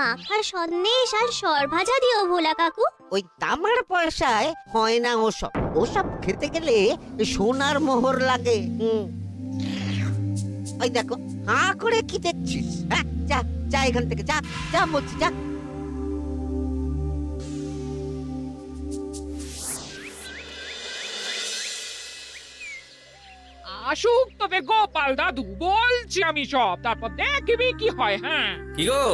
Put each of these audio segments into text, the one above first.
মাখা সন্দেশ আর সরভাজা দিও ভোলা কাকু। ওই তামার পয়সায় হয় না ওসব। ওসব খেতে গেলে সোনার মোহর লাগে। ওই দেখো, হাঁ করে কি দেখছিস? হ্যাঁ, যা যা এখান থেকে, যা যা বলছি, যা। আসুক তবে গোপাল দাদু, বলছি আমি সব, তারপর দেখবি কি হয়। হ্যাঁ, কি গো,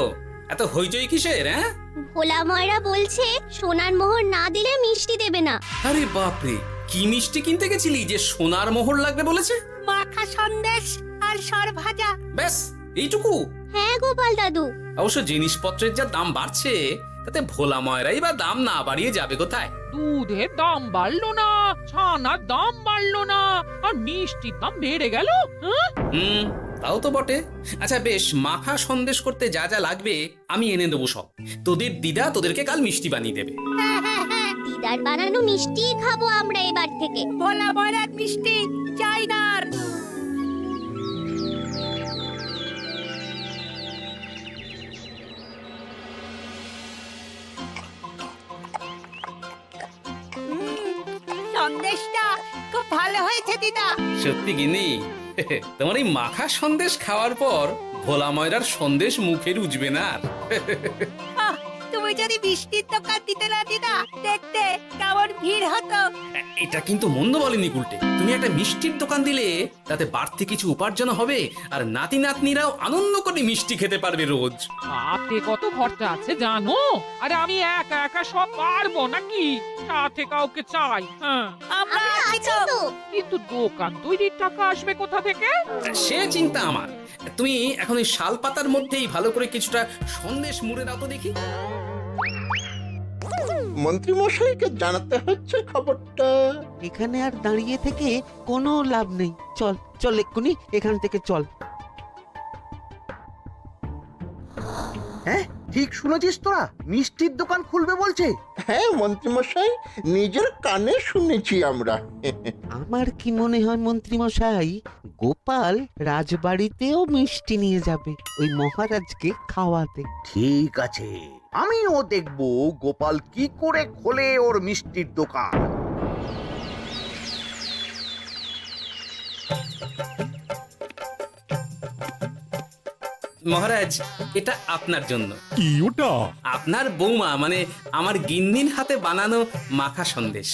এত হইচই কিসের? হ্যাঁ, ভোলা ময়রা বলছে সোনার মোহর না দিলে মিষ্টি দেবে না। আরে বাপরে, কি মিষ্টি কিনতে গেছিলি যে সোনার মোহর লাগবে বলেছে? মাখা সন্দেশ আর সরভাজা। ব্যাস এইটুকু? হ্যাঁ গোপাল দাদু। অবশ্য জিনিসপত্রের যা দাম বাড়ছে, তাতে ভোলা ময়রাই বা দাম না বাড়িয়ে যাবে কোথায়? দুধের দাম বাড়লো না, ছানার দাম বাড়লো না, আর মিষ্টির দাম বেড়ে গেল। হ্যাঁ, তাও তো বটে। আচ্ছা বেশ, মাখা সন্দেশ করতে যা যা লাগবে আমি এনে দেবো সব। তোদের দিদা তোদেরকে কাল মিষ্টি বানিয়ে দেবে। দিদার বানানো মিষ্টি খাবো আমরা এবার থেকে। ভোলা ময়রার মিষ্টি চাই না আর। সন্দেশটা খুব ভালো হয়েছে দিদা। সত্যি গিনি, তোমার এই মাখা সন্দেশ খাওয়ার পর ভোলা ময়রার সন্দেশ মুখে রুজবে না আর। আহ, তুমি যদি মিষ্টির দোকান দিতে না দিদা, দেখতে কেমন ভিড় হতো। এটা কিন্তু মন্দ বলেনি গুলটে। তুমি একটা মিষ্টির দোকান দিলে তাতে বাড়তি কিছু উপার্জন হবে, আর নাতি নাতনিরাও আনন্দ করে মিষ্টি খেতে পারবে রোজ। হাতে কত খরচা আছে জানো? আরে আমি একা একা সব পারবো নাকি? সাথে কাউকে চাই। হ্যাঁ, আমরা আছি আছি তো। তো। কিন্তু দোকান তৈরির টাকা আসবে কোথা থেকে? সে চিন্তা আমার। তুমি এখন ওই শাল পাতার মধ্যেই ভালো করে কিছুটা সন্দেশ মুড়ে দাও তো দেখি। মন্ত্রী মশাইকে জানাতে হচ্ছে খবরটা। এখানে আর দাঁড়িয়ে থেকে কোনো লাভ নেই। চল চল, এক্ষুনি এখান থেকে চল। হ্যাঁ, ঠিক শুনেছিস তোরা, মিষ্টির দোকান খুলবে বলছে। হ্যাঁ মন্ত্রী মশাই, নিজের কানে শুনেছি আমরা। আমার কি মনে হয় মন্ত্রী মশাই, গোপাল রাজবাড়িতেও মিষ্টি নিয়ে যাবে ওই মহারাজকে খাওয়াতে। ঠিক আছে, আমিও দেখবো গোপাল কি করে খোলে ওর মিষ্টির দোকান। মহারাজ, এটা আপনার জন্য। কি ওটা? আপনার বৌমা মানে আমার গিন্নির হাতে বানানো মাখা সন্দেশ।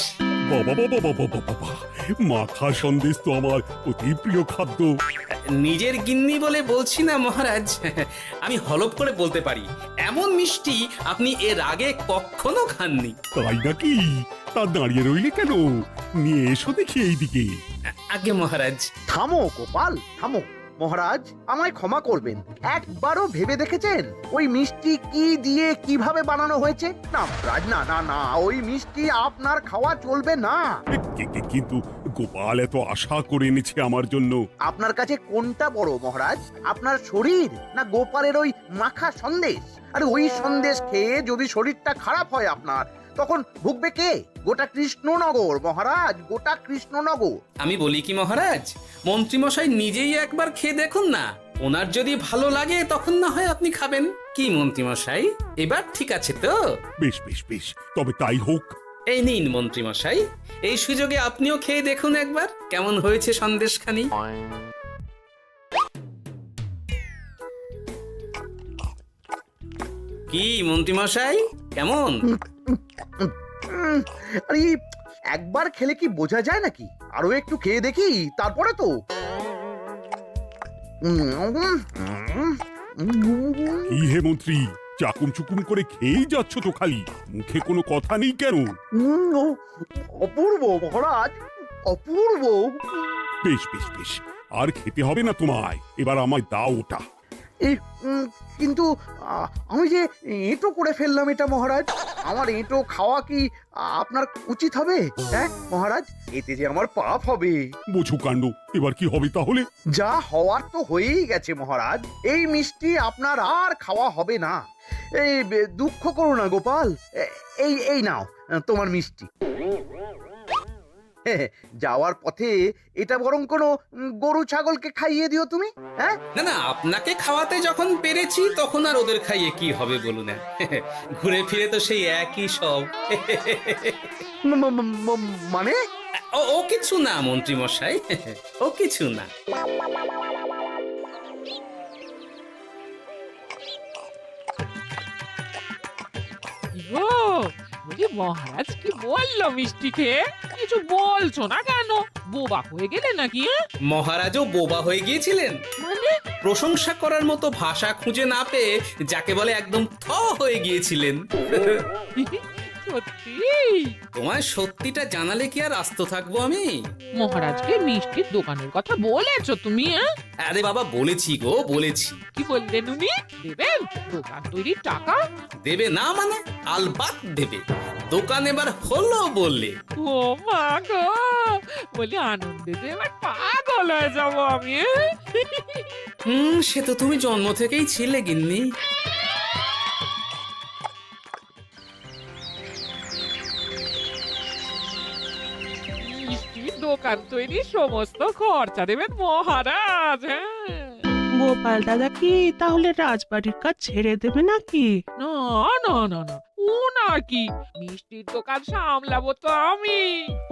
বাবা বাবা বাবা বাবা, মাখা সন্দেশ তো আমার অতি প্রিয় খাদ্য। নিজের গিন্নি বলে বলছি না মহারাজ, আমি হলপ করে বলতে পারি এমন মিষ্টি আপনি এর আগে কখনো খাননি। তাই নাকি? তা দাঁড়িয়ে রইলে কেন? নিয়ে এসো দেখি এইদিকে। আগে মহারাজ। থামো গোপাল, থামো। মহারাজ, আমায় ক্ষমা করবেন, একবারও ভেবে দেখেছেন ওই মিষ্টি কি দিয়ে কিভাবে বানানো হয়েছে? না মহারাজ, না না না, ওই মিষ্টি আপনার খাওয়া চলবে না। কিন্তু গোপাল এত আশা করে এনেছে আমার জন্য। আপনার কাছে কোনটা বড় মহারাজ, আপনার শরীর না গোপালের ওই মাখা সন্দেশ? আরে ওই সন্দেশ খেয়ে যদি শরীরটা খারাপ হয় আপনার, তখন ভুগবে কে? গোটা কৃষ্ণনগর মহারাজ, গোটা কৃষ্ণনগর। আমি বলি কি মহারাজ, মন্ত্রীমশাই নিজেই একবার খেয়ে দেখুন না। ওনার যদি ভালো লাগে তখন না হয় আপনি খাবেন। কি মন্ত্রীমশাই, এবার ঠিক আছে তো? বেশ বেশ বেশ, তবে তাই হোক। এই নিন মন্ত্রীমশাই, এই সুযোগে আপনিও খেয়ে দেখুন একবার কেমন হয়েছে সন্দেশখানি। কি মন্ত্রীমশাই, কেমন? আরে একবার খেলে কি বোঝা যায় নাকি? আরো একটু খেয়ে দেখি তারপরে তো। কি হে মন্ত্রী, চাকুম চুকুম করে খেয়েই যাচ্ছ তো খালি, মুখে কোনো কথা নেই কেন? অপূর্ব মহারাজ, অপূর্ব। বেশ বেশ বেশ, আর খেতে হবে না তোমায়, এবার আমায় দাও ওটা। এই কিন্তু আমি যে এঁটো করে ফেললাম এটা মহারাজ, আমার এঁটো খাওয়া কি আপনার উচিত হবে? হ্যাঁ মহারাজ, এতে যে আমার পাপ হবে। বোঝো কাণ্ড, এবার কি হবে তাহলে? যা হওয়ার তো হয়েই গেছে মহারাজ, এই মিষ্টি আপনার আর খাওয়া হবে না। এই দুঃখ করো না গোপাল, এই এই নাও তোমার মিষ্টি। যাওয়ার পথে এটা বরং কোনো গরু ছাগলকে খাইয়ে দিও তুমি। হ্যাঁ, না না, আপনাকে খাওয়াতে যখন পেরেছি তখন আর ওদের খাইয়ে কি হবে বলুন না। ঘুরে ফিরে তো সেই একই সব। মানে ও কিছু না মন্ত্রী মশাই, ও কিছু না। ও বলি মহারাজ কি বললো মিষ্টি খেয়ে? কিছু বলছো না কেন? বোবা হয়ে গেলে নাকি? মহারাজও বোবা হয়ে গিয়েছিলেন? মানে প্রশংসা করার মতো ভাষা খুঁজে না পেয়ে যাকে বলে একদম থ হয়ে গিয়েছিলেন। সত্যি? তোমায় সত্যিটা জানালে কি আর আস্ত থাকবো আমি? মহারাজকে মিষ্টির দোকানের কথা বলেছো তুমি? আরে বাবা, বলেছি গো, বলেছি। কি বললেন উনি? দেবেন দোকান তৈরির টাকা? দেবে না মানে? আলবাত দেবে। দোকান এবার হলো বললে। ও মা গো, বলি আনন্দে যে এবার পাগল হয়ে যাবো আমি। সে তো তুমি জন্ম থেকেই ছিলে গিন্নি। মিষ্টির দোকান তৈরির সমস্ত খরচা দেবেন মহারাজ। হ্যাঁ, গোপাল দাদা কি তাহলে রাজবাড়ির কাজ ছেড়ে দেবে নাকি? না না না না, ও নাকি, মিষ্টির দোকান সামলাবো তো আমি।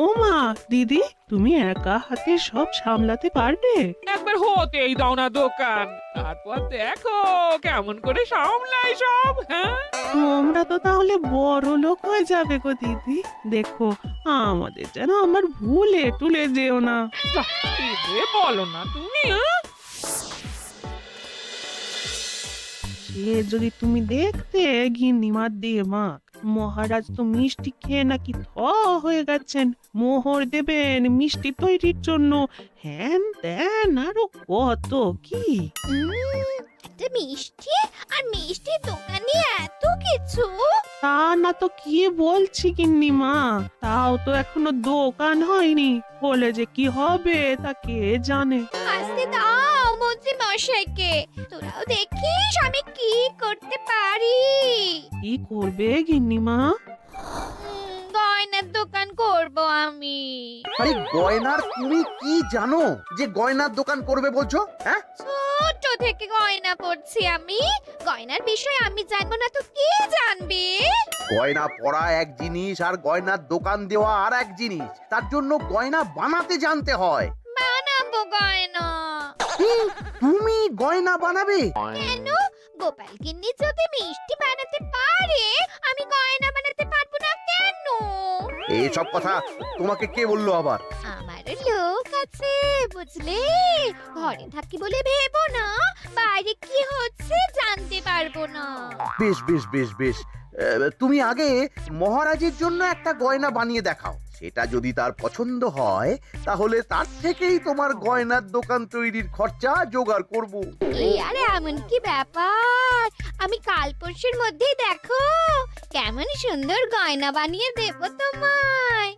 ওমা দিদি, তুমি একা হাতে সব সামলাতে পারবে? একবার হতেই দাও না দোকান, তারপর দেখো কেমন করে সামলাই সব। হ্যাঁ, তোমরা তো তাহলে বড় লোক হয়ে যাবে গো দিদি। দেখো আমাদের যেন আমার ভুলে টুলে যেও না। যা, এ বলো না তুমি। হ্যাঁ? সে যদি তুমি দেখতে গিন্নিমার দিয়ে মাক, মহারাজ তো মিষ্টি খেয়ে নাকি থ হয়ে গেছেন। মোহর দেবেন মিষ্টি তৈরির জন্য, হ্যান ত্যান আরো কত কি। একটা মিষ্টি আর মিষ্টির দোকানে এত কিছু। তা না তো কি বলছি গিন্নিমা, তাও তো এখনো দোকান হয়নি, বলে যে কি হবে তা কে জানে। আসতে দাও মন্ত্রী মশাইকে, তোরাও দেখিস আমি কি করতে পারি। কি করবে গিন্নিমা? গয়নার দোকান করব আমি। আরে গয়নার তুমি কি জানো যে গয়নার দোকান করবে বলছো? হ্যাঁ, ছোট থেকে গয়না পড়ছি আমি, গয়নার বিষয় আমি জানবো না তো কে জানবে? গয়না পরা এক জিনিস আর গয়নার দোকান দেওয়া আর এক জিনিস। তার জন্য গয়না বানাতে জানতে হয়। বানাবো গয়না। তুমি গয়না বানাবে? কেন? গোপাল গিন্নি যদি মিষ্টি বানাতে পারে, আমি গয়না বানাতে পারবো না কেন? এইসব কথা তোমাকে কে বললো আবার? আমার লোক আছে বুঝলে, ঘরে থাকি বলে ভেবো না বাইরে কি হচ্ছে জানতে পারবো না। বেশ বেশ বেশ বেশ, তুমি আগে মহারাজের জন্য একটা গয়না বানিয়ে দেখাও। সেটা যদি তার পছন্দ হয় তাহলে তার থেকেই তোমার গয়নার দোকান তৈরির খরচা জোগাড় করব। এই আরে এমন কি ব্যাপার, আমি কাল পরশুর মধ্যেই দেখো কেমন সুন্দর গয়না বানিয়ে দেবো তোমায়।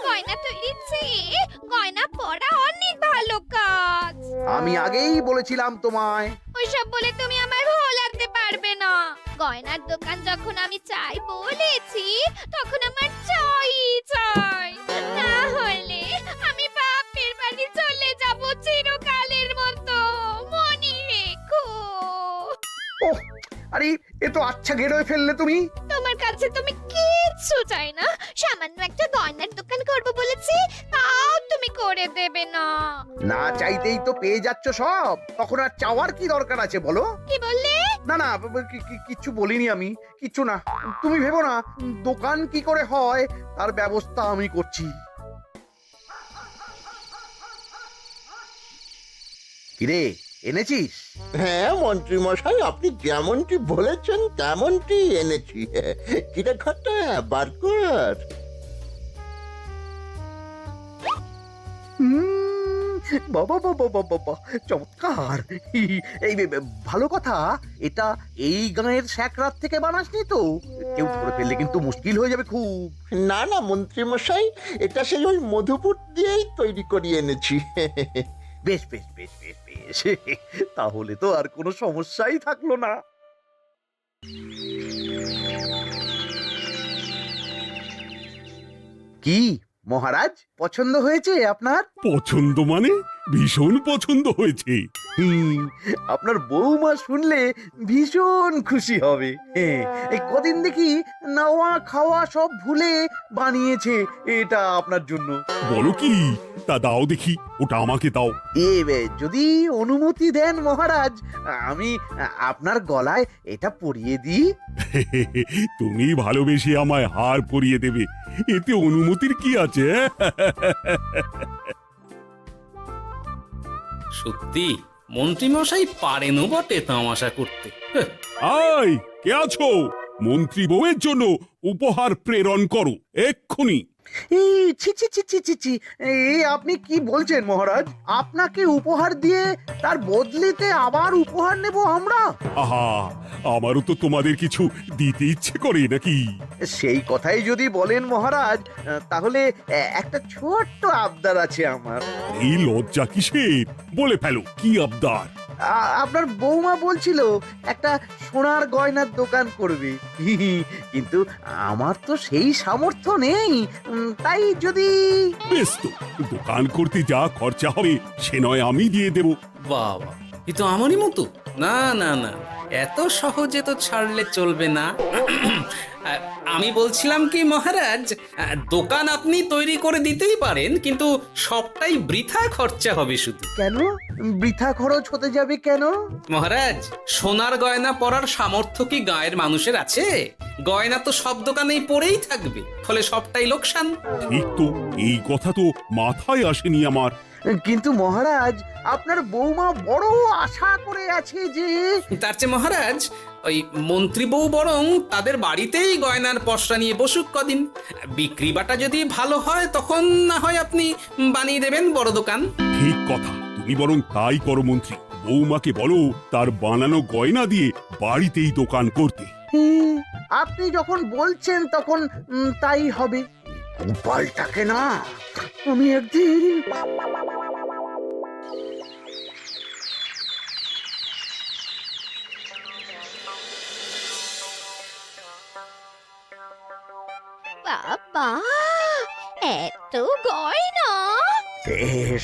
গয়না তৈরির চেয়ে গয়না পরা অনেক ভালো কাজ। আমি আগেই বলেছিলাম তোমায়। ওইসব বলে তুমি আমার ভোলাতে পারবে না। গয়নার দোকান যখন আমি চাই বলেছি, তখন আমার চাই চাই, না হলে আমি বাপের বাড়ি চলে যাব চিরকালের মতো, মনে রেখো। ওহ, আরে এ তো আচ্ছা গেড়ে ফেললে তুমি। তোমার কাছে তুমি কিচ্ছু চাই না, সামান্য একটা গয়নার দোকান করব বলেছি, তাও তুমি করে দেবে না। না চাইতেই তো পেয়ে যাচ্ছ সব, তখন আর চাওয়ার কি দরকার আছে বলো? কি বললে? না না, কিচ্ছু বলিনি আমি, কিচ্ছু না। তুমি ভেবো না, দোকান কি করে হয় তার ব্যবস্থা আমি করছি। কিরে, এনেছিস? হ্যাঁ মন্ত্রী মশাই, আপনি যেমনটি বলেছেন তেমনটি এনেছি। কিরে ঘটা, বার কর। বাবা বাবা বাবা বাবা, চমৎকার। এই ভালো কথা, এটা এই গাঁয়ের স্যাকরাত থেকে বানাসনি তো? কেউ ধরে ফেললে কিন্তু মুশকিল হয়ে যাবে খুব। না না মন্ত্রী মশাই, এটা সেই ওই মধুপুর দিয়েই তৈরি করিয়ে এনেছি। বেশ বেশ বেশ বেশ বেশ, তাহলে তো আর কোনো সমস্যাই থাকলো না। কি মহারাজ, পছন্দ হয়েছে আপনার? পছন্দ মানে ভীষণ পছন্দ হয়েছে। আপনার বৌমা শুনলে ভীষণ খুশি হবে। এই কদিন দেখি নাওয়া খাওয়া সব ভুলে বানিয়েছে এটা আপনার জন্য। বলো কি, তা দাও দেখি, ওটা আমাকে দাও। যদি অনুমতি দেন মহারাজ, আমি আপনার গলায় এটা পরিয়ে দিই। তুমি ভালোবেসে আমায় হার পরিয়ে দেবে, এতে অনুমতির কি আছে? সত্যি মন্ত্রীমশাই পারেনও বটে তামাশা করতে। হ্যাঁ, আয়, কে আছো? মন্ত্রী বউয়ের জন্য উপহার প্রেরণ করো এক্ষুনি। এই ছি ছি ছি ছি ছি ছি, এই আপনি কি বলছেন মহারাজ? আপনাকে উপহার দিয়ে তার বদলেতে আবার উপহার নেব আমরা? আহা, আমারও তো তোমাদের কিছু দিতে ইচ্ছে করে নাকি? সেই কথাই যদি বলেন মহারাজ, তাহলে একটা ছোট্ট আবদার আছে আমার। এই লজ্জা কিসের? বলে ফেলো, কি আবদার? আপনার বৌমা বলছিল একটা সোনার গয়নার দোকান করবে, কিন্তু আমার তো সেই সামর্থ্য নেই। তাই যদি... বেশ তো, দোকান করতে যা খরচা হবে সে নয় আমি দিয়ে দেব। বাবা, এ তো আমারই মতো। না না না, এত সহজে তো ছাড়লে চলবে না। আমি বলছিলাম কি মহারাজ, দোকান আপনি তৈরি করে দিতেই পারেন, কিন্তু সবটাই বৃথা খরচা হবে শুধু। কেন বৃথা খরচ হতে যাবে কেন? মহারাজ, সোনার গয়না পরার সামর্থ্য কি গায়ের মানুষের আছে? গয়না তো সব দোকানেই পড়েই থাকবে, ফলে সবটাই লোকসান। ঠিক তো, এই কথা তো মাথায় আসেনি আমার। কিন্তু মহারাজ, আপনার বৌমা বড় আশা করে আছে যে... তার চেয়ে মহারাজ, ওই মন্ত্রী বউ বরং তাদের বাড়িতেই গয়নার পসরা নিয়ে বসুক কদিন। বিক্রি বাটা যদি ভালো হয় তখন না হয় আপনি বানিয়ে দেবেন বড় দোকান। ঠিক কথা, তুমি বরং তাই করো মন্ত্রী। বৌমাকে বলো তার বানানো গয়না দিয়ে বাড়িতেই দোকান করতে। আপনি যখন বলছেন তখন তাই হবে। গোপালটাকে না আমি একদিন... বাবা, এত গয়না!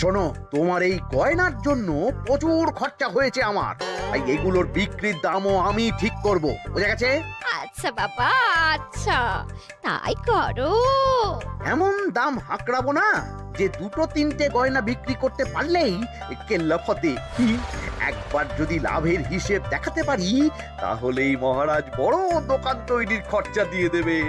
শোনো, তোমার এই গয়নার জন্য প্রচুর খরচা হয়েছে আমার, তাই এগুলোর বিক্রির দামও আমি ঠিক করব, বোঝা গেছে? আচ্ছা বাবা, আচ্ছা, তাই করো। এমন দাম হাঁকড়াবো না যে দুটো তিনটে গয়না বিক্রি করতে পারলেই কেল্লা ফতে। একবার যদি লাভের হিসেব দেখাতে পারি, তাহলেই মহারাজ বড় দোকান তৈরির খরচা দিয়ে দেবেন।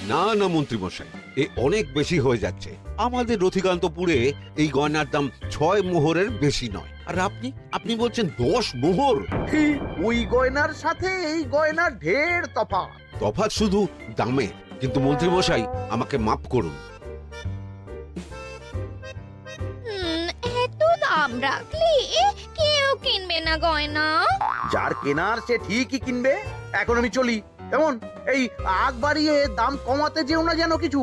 না না মন্ত্রী মশাই, এ অনেক বেশি হয়ে যাচ্ছে। আমাদের রথিকান্তপুরে এই গয়নার দাম 6 মোহরের বেশি নয়, আর আপনি বলছেন 10 মোহর? ওই গয়নার সাথে এই গয়নার ঢের তফাৎ। তফাৎ শুধু দামে। কিন্তু মন্ত্রী মশাই, আমাকে মাফ করুন। এত দাম রাখলে কেউ কিনবে না গয়না। যার কেনার সে ঠিকই কিনবে। এখন আমি চলি। কেমন, এই আগ বাড়িয়ে দাম কমাতে যেও না যেন কিছু।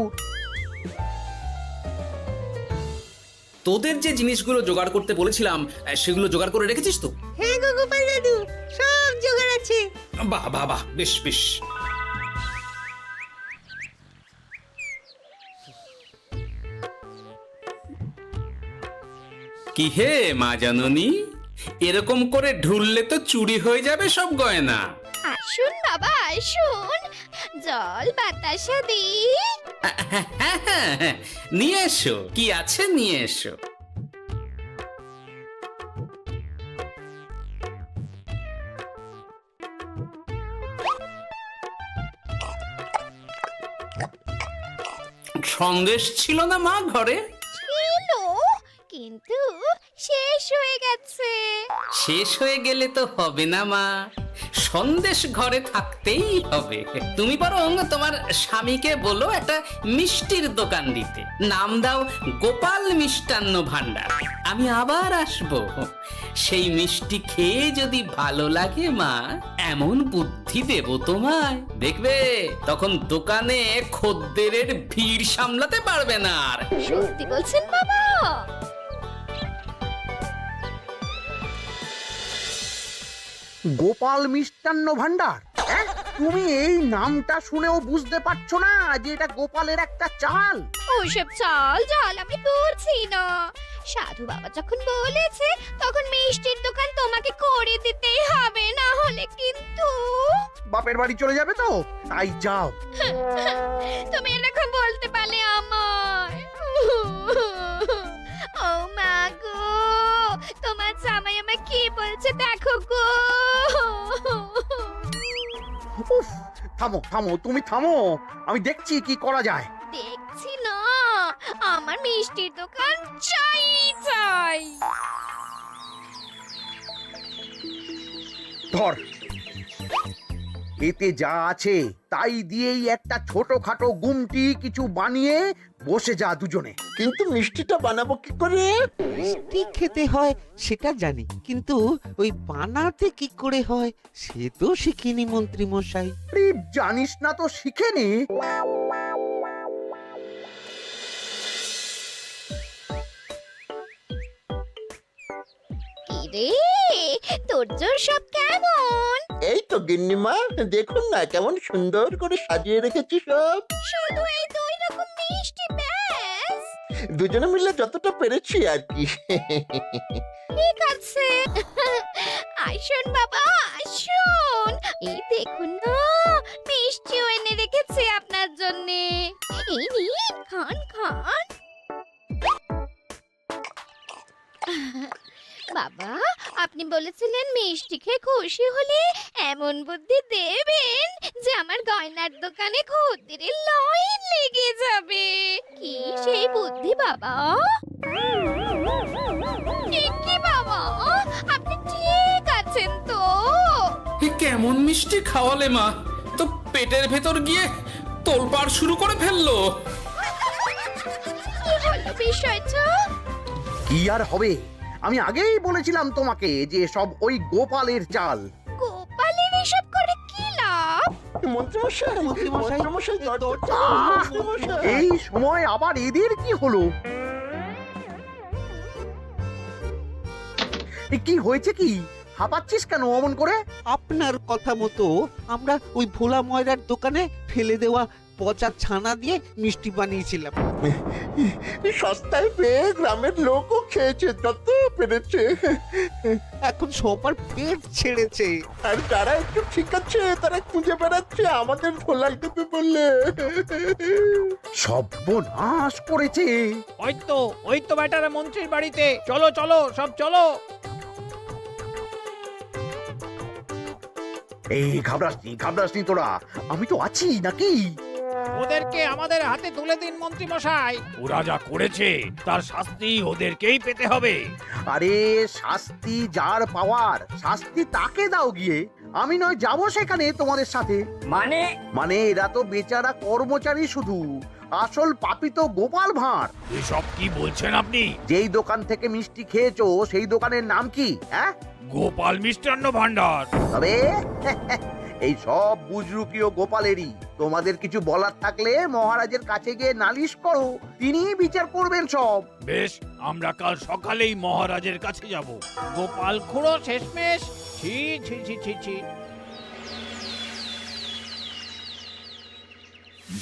তোদের যে জিনিসগুলো জোগাড় করতে বলেছিলাম সেগুলো জোগাড় করে রেখেছিস তো? হ্যাঁ গো গোপাল দাদু, সব জোগাড় আছে। বাহ বাহ বাহ, বেশ বেশ। কি হে মা জাননী, এরকম করে ঢুললে তো চুরি হয়ে যাবে সব গয়না। আসুন বাবা, আসুন, জল বাতাসা দিই। নিয়ে এসো, কি আছে নিয়ে এসো। সন্দেশ ছিল না মা ঘরে? ছিল, কিন্তু শেষ হয়ে গেছে। শেষ হয়ে গেলে তো হবে না মা, সন্দেশ ঘরে থাকতেই হবে। তুমি বরং তোমার স্বামীকে বলো একটা মিষ্টির দোকান দিতে, নাম দাও গোপাল মিষ্টান্ন ভান্ডার। আমি আবার আসবো, সেই মিষ্টি খেয়ে যদি ভালো লাগে মা, এমন বুদ্ধি দেব তোমায়, দেখবে তখন দোকানে খদ্দেরের ভিড় সামলাতে পারবে না আর। সত্যি বলছেন বাবা? গোপাল মিষ্টান্ন ভান্ডার, হ্যাঁ? তুমি এই নামটা শুনেও বুঝতে পারছো না যে এটা গোপালের একটা চাল? ওসব চাল জাল আমি বলছি না। সাধু বাবা যখন বলেছে তখন মিষ্টির দোকান তোমাকে করে দিতেই হবে, না হলে কিন্তু বাপের বাড়ি চলে যাবে তো, তাই যাও। তুমি এরকম বলতে পারলে আমার। ও মা গো, তোমার জামাই আমায় কি বলছে দেখো গো। উফ, থামো থামো, তুমি থামো, আমি দেখছি কি করা যায়। দেখছি না, আমার মিষ্টির দোকান চাই চাই। ধর, এতে যা আছে তাই দিয়েই একটা ছোটখাটো গুমটি কিছু বানিয়ে বসে যা দুজনে। কিন্তু মিষ্টিটা বানাবো কি করে? মিষ্টি খেতে হয় সেটা জানি, কিন্তু ওই বানাতে কি করে হয় সে তো শিখিনি মন্ত্রী মশাই। আরে, জানিস না তো শিখে নে। কি রে, তোর জোর সব কেমন? এই তো গিন্নিমা, দেখুন না কেমন সুন্দর করে সাজিয়ে রেখেছি সব। শুধু এই দুই রকম মিষ্টি ব্যাস? দুজনে মিলে যতটা পেরেছি আর কি। ঠিক আছে, আসুন বাবা আসুন, এই দেখুন না মিষ্টিও এনে রেখেছি আপনার জন্য। এই নিন, খান খান। বাবা, আপনি বলেছিলেন মিষ্টি খেয়ে খুশি হলে এমন বুদ্ধি দেবেন যে আমার গয়নার দোকানে খদ্দেরের লাইন লেগে যাবে। কি সেই বুদ্ধি বাবা? কি বাবা, আপনি ঠিক আছেন তো? এ কেমন মিষ্টি খাওয়ালে মা, তো পেটের ভেতর গিয়ে তোলপাড় শুরু করে ফেললো। কি হলো বিষয়টা? কি আর হবে, আমি আগেই বলেছিলাম তোমাকে যে সব ওই গোপালের চাল। গোপালের এসব করে কি লাভ? মন্ত্রীমশাই, মন্ত্রীমশাই, মন্ত্রীমশাই, দরজা মন্ত্রীমশাই। এই সময় আবার এদের কি হলো? এ কি হয়েছে কি? হাঁপাচ্ছিস কেন অমন করে? আপনার কথা মতো আমরা ওই ভোলা ময়রার দোকানে ফেলে দেওয়া পচা ছানা দিয়ে মিষ্টি বানিয়েছিলাম। সস্তায় পেয়ে গ্রামের লোকও খেয়েছে যত পেরেছে। এখন সবার পেট ছেড়েছে। আর যারা একটু ঠিক আছে তারা খুঁজে বেড়াচ্ছে আমাদের ভোলাই দেবে বললে। সর্বনাশ করেছে। ওই তো বেটারা মন্ত্রীর বাড়িতে, চলো চলো সব চলো। এই ঘাবড়াসনি তোরা, আমি তো আছি নাকি? ওদেরকে আমাদের হাতে তুলে দিন মন্ত্রী মশাই। ওরা যা করেছে তার শাস্তি ওদেরকেই পেতে হবে। আরে শাস্তি যার পাওয়ার, শাস্তি তাকে দাও গিয়ে। আমি নয় যাবো সেখানে তোমাদের সাথে। মানে এরা তো বেচারা কর্মচারী শুধু, আসল পাপী তো গোপাল ভাঁড়। এসব কি বলছেন আপনি? যেই দোকান থেকে মিষ্টি খেয়েছো সেই দোকানের নাম কি? হ্যাঁ, গোপাল মিষ্টান্ন ভান্ডার। তবে এই সব বুজরুকিও গোপালেরই। তোমাদের কিছু বলার থাকলে মহারাজের কাছে গিয়ে নালিশ করো, তিনিই বিচার করবেন সব। বেশ, আমরা কাল সকালেই মহারাজের কাছে যাব। গোপাল খুড়ো শেষমেশ। ছি ছি ছি ছি ছি।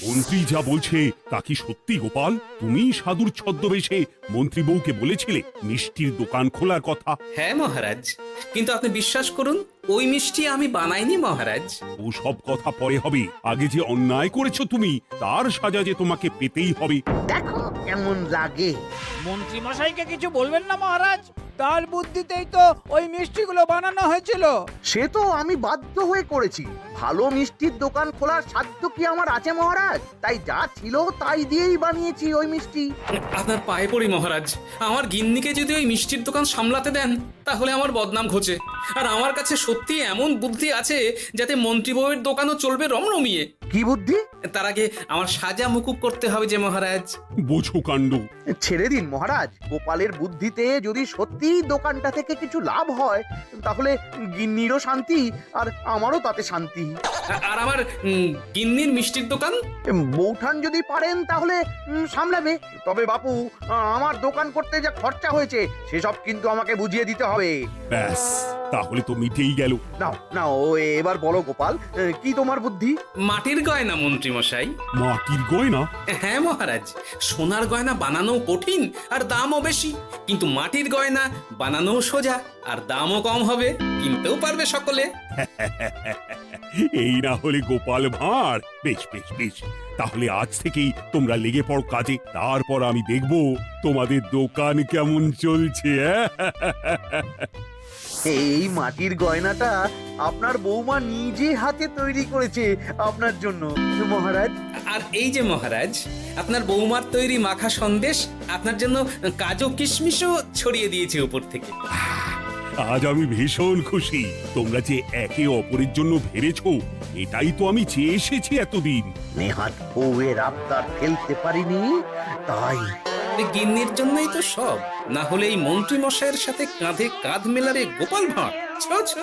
মন্ত্রী যা বলছে তা কি সত্যি গোপাল? তুমি সাধুর ছদ্মবেশে মন্ত্রী বউকে বলেছিলে মিষ্টির দোকান খোলার কথা? হ্যাঁ মহারাজ, কিন্তু আপনি বিশ্বাস করুন ওই মিষ্টি আমি বানাইনি মহারাজ। ও সব কথা পরে হবে, আগে যে অন্যায় করেছো তুমি তার সাজা যে তোমাকে পেতেই হবে। দেখো কেমন লাগে। মন্ত্রী মশাইকে কিছু বলবেন না মহারাজ, তার বুদ্ধিতেই তো ওই মিষ্টিগুলো বানানো হয়েছিল। সে তো আমি বাধ্য হয়ে করেছি। ভালো মিষ্টির দোকান খোলার সাধ্য কি আমার আছে মহারাজ? তাই যা ছিল তাই দিয়েই বানিয়েছি ওই মিষ্টি। আপনার পায়ে পড়ি মহারাজ, আমার গিন্নিকে যদি ওই মিষ্টির দোকান সামলাতে দেন তাহলে আমার বদনাম ঘোচে। আর আমার কাছে সত্যি এমন বুদ্ধি আছে যাতে মন্ত্রী বউয়ের দোকানও চলবে রমরমিয়ে। কি বুদ্ধি? তার আগে আমার সাজা মুকুব করতে হবে যে মহারাজ। বোঝো কাণ্ড। ছেড়ে দিন মহারাজ, গোপালের বুদ্ধিতে যদি সত্যি দোকানটা থেকে কিছু লাভ হয় তাহলে গিন্নিরও শান্তি আর আমারও তাতে শান্তি। আর আমার গিন্নির মিষ্টির দোকান বৌঠান যদি পারেন তাহলে সামলাবে। তবে বাপু, আমার দোকান করতে যা খরচা হয়েছে সেসব কিন্তু আমাকে বুঝিয়ে দিতে হবে। ব্যাস, তাহলে তো মিটেই গেল। নাও নাও, এবার বলো গোপাল, কি তোমার বুদ্ধি? মাটির গয়না মন্ত্রী মশাই। মাটির গয়না? হ্যাঁ মহারাজ, সোনার গয়না বানানো কঠিন আর দামও বেশি, কিন্তু মাটির গয়না বানানো সোজা আর দামও কম হবে, কিনতেও পারবে সকলে। এই না হলে গোপাল ভাঁড়। বেশ বেশ বেশ, তাহলে আজ থেকেই তোমরা লেগে পড়ো কাজে, তারপর আমি দেখব তোমাদের দোকান কেমন চলছে। এই মাটির গয়নাটা আপনার বৌমা নিজে হাতে তৈরি করেছে আপনার জন্য মহারাজ। আর এই যে মহারাজ, আপনার বৌমার তৈরি মাখা সন্দেশ আপনার জন্য কাজু কিশমিশও ছড়িয়ে দিয়েছে উপর থেকে। আজ আমি ভীষণ খুশি। তোমরা যে একে অপরের জন্য ভেবেছো, এটাই তো আমি চেয়ে এসেছি এতদিন। নেহাত বউয়ের আবদার ফেলতে পারিনি, তাই এই গিন্নির জন্যই তো সব, না হলে এই মন্ত্রী মশাইয়ের সাথে কাঁধে কাঁধ মেলাবে গোপাল ভাঁড়। ছো ছো।